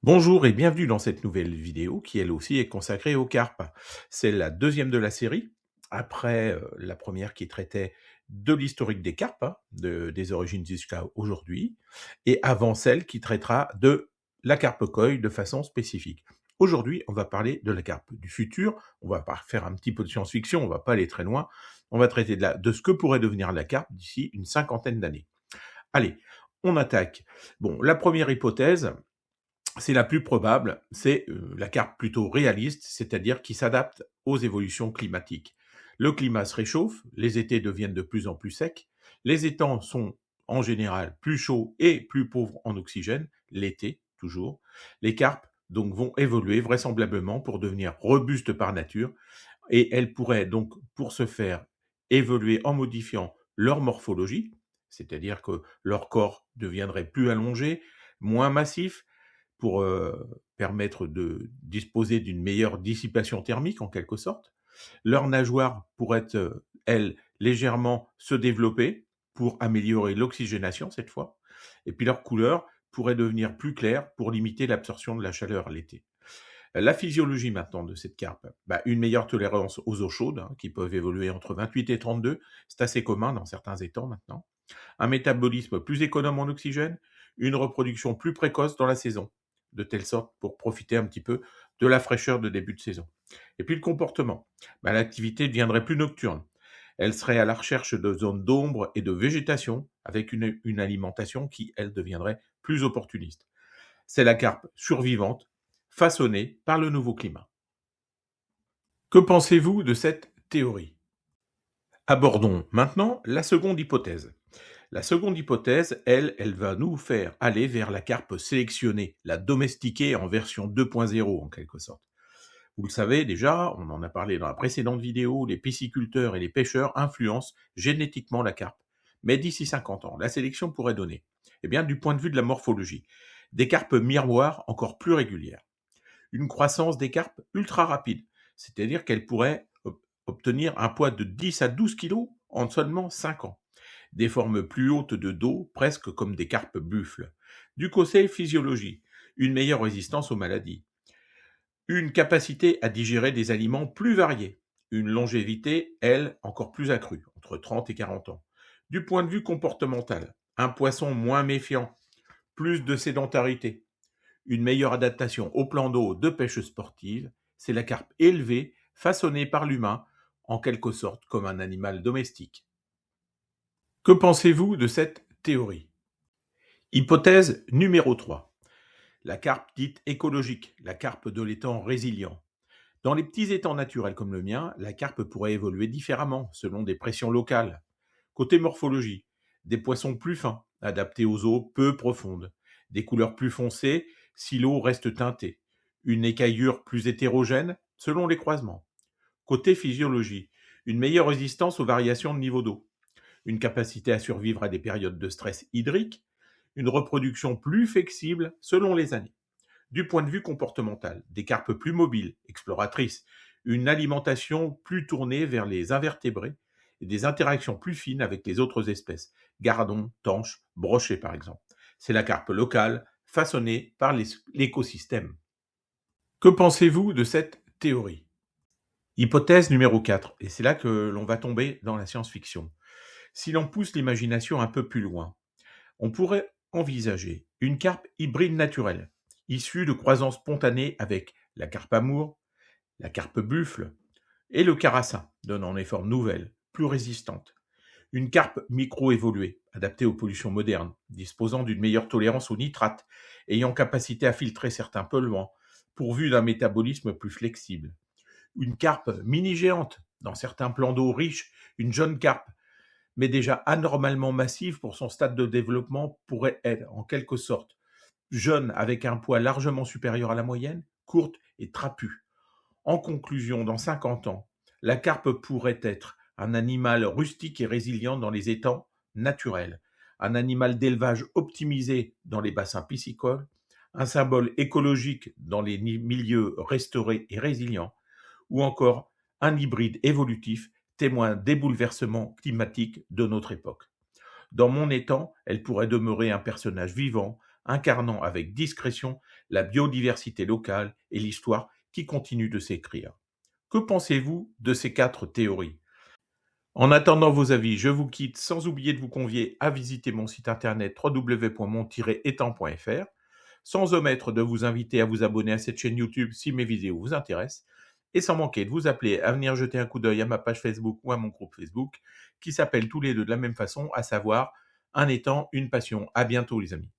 Bonjour et bienvenue dans cette nouvelle vidéo qui elle aussi est consacrée aux carpes. C'est la deuxième de la série, après la première qui traitait de l'historique des carpes, hein, des origines jusqu'à aujourd'hui, et avant celle qui traitera de la carpe koi de façon spécifique. Aujourd'hui, on va parler de la carpe du futur, on va pas faire un petit peu de science-fiction, on va pas aller très loin, on va traiter de ce que pourrait devenir la carpe d'ici une cinquantaine d'années. Allez, on attaque. Bon, la première hypothèse, c'est la plus probable, c'est la carte plutôt réaliste, c'est-à-dire qui s'adapte aux évolutions climatiques. Le climat se réchauffe, les étés deviennent de plus en plus secs, les étangs sont en général plus chauds et plus pauvres en oxygène, l'été toujours. Les carpes donc vont évoluer vraisemblablement pour devenir robustes par nature et elles pourraient donc pour ce faire évoluer en modifiant leur morphologie, c'est-à-dire que leur corps deviendrait plus allongé, moins massif, pour permettre de disposer d'une meilleure dissipation thermique en quelque sorte. Leurs nageoires pourraient, elles, légèrement se développer pour améliorer l'oxygénation cette fois. Et puis leur couleur pourrait devenir plus claire pour limiter l'absorption de la chaleur l'été. La physiologie maintenant de cette carpe, une meilleure tolérance aux eaux chaudes, hein, qui peuvent évoluer entre 28 et 32, c'est assez commun dans certains étangs maintenant. Un métabolisme plus économe en oxygène, une reproduction plus précoce dans la saison, de telle sorte pour profiter un petit peu de la fraîcheur de début de saison. Et puis le comportement, l'activité deviendrait plus nocturne. Elle serait à la recherche de zones d'ombre et de végétation, avec une alimentation qui, elle, deviendrait plus opportuniste. C'est la carpe survivante, façonnée par le nouveau climat. Que pensez-vous de cette théorie? Abordons maintenant la seconde hypothèse. La seconde hypothèse, elle va nous faire aller vers la carpe sélectionnée, la domestiquée en version 2.0 en quelque sorte. Vous le savez déjà, on en a parlé dans la précédente vidéo, les pisciculteurs et les pêcheurs influencent génétiquement la carpe. Mais d'ici 50 ans, la sélection pourrait donner, du point de vue de la morphologie, des carpes miroirs encore plus régulières. Une croissance des carpes ultra rapide, c'est-à-dire qu'elles pourraient obtenir un poids de 10 à 12 kg en seulement 5 ans. Des formes plus hautes de dos, presque comme des carpes buffles. Du côté physiologie, une meilleure résistance aux maladies. Une capacité à digérer des aliments plus variés. Une longévité, elle, encore plus accrue, entre 30 et 40 ans. Du point de vue comportemental, un poisson moins méfiant, plus de sédentarité, une meilleure adaptation au plan d'eau de pêche sportive, c'est la carpe élevée, façonnée par l'humain, en quelque sorte comme un animal domestique. Que pensez-vous de cette théorie? Hypothèse numéro 3. La carpe dite écologique, la carpe de l'étang résilient. Dans les petits étangs naturels comme le mien, la carpe pourrait évoluer différemment selon des pressions locales. Côté morphologie, des poissons plus fins, adaptés aux eaux peu profondes, des couleurs plus foncées si l'eau reste teintée, une écaillure plus hétérogène selon les croisements. Côté physiologie, une meilleure résistance aux variations de niveau d'eau, une capacité à survivre à des périodes de stress hydrique, une reproduction plus flexible selon les années. Du point de vue comportemental, des carpes plus mobiles, exploratrices, une alimentation plus tournée vers les invertébrés et des interactions plus fines avec les autres espèces, gardons, tanches, brochets par exemple. C'est la carpe locale, façonnée par l'écosystème. Que pensez-vous de cette théorie? Hypothèse numéro 4, et c'est là que l'on va tomber dans la science-fiction. Si l'on pousse l'imagination un peu plus loin, on pourrait envisager une carpe hybride naturelle, issue de croisans spontanés avec la carpe amour, la carpe buffle et le carassin, donnant des formes nouvelles, plus résistantes. Une carpe micro-évoluée, adaptée aux pollutions modernes, disposant d'une meilleure tolérance aux nitrates, ayant capacité à filtrer certains polluants, pourvue d'un métabolisme plus flexible. Une carpe mini-géante, dans certains plans d'eau riches, une jeune carpe, mais déjà anormalement massive pour son stade de développement, pourrait être, en quelque sorte, jeune avec un poids largement supérieur à la moyenne, courte et trapue. En conclusion, dans 50 ans, la carpe pourrait être un animal rustique et résilient dans les étangs naturels, un animal d'élevage optimisé dans les bassins piscicoles, un symbole écologique dans les milieux restaurés et résilients, ou encore un hybride évolutif témoin des bouleversements climatiques de notre époque. Dans mon étang, elle pourrait demeurer un personnage vivant, incarnant avec discrétion la biodiversité locale et l'histoire qui continue de s'écrire. Que pensez-vous de ces 4 théories? En attendant vos avis, je vous quitte sans oublier de vous convier à visiter mon site internet www.mon-étang.fr, sans omettre de vous inviter à vous abonner à cette chaîne YouTube si mes vidéos vous intéressent, et sans manquer de vous appeler à venir jeter un coup d'œil à ma page Facebook ou à mon groupe Facebook, qui s'appelle tous les deux de la même façon, à savoir un étang, une passion. À bientôt les amis.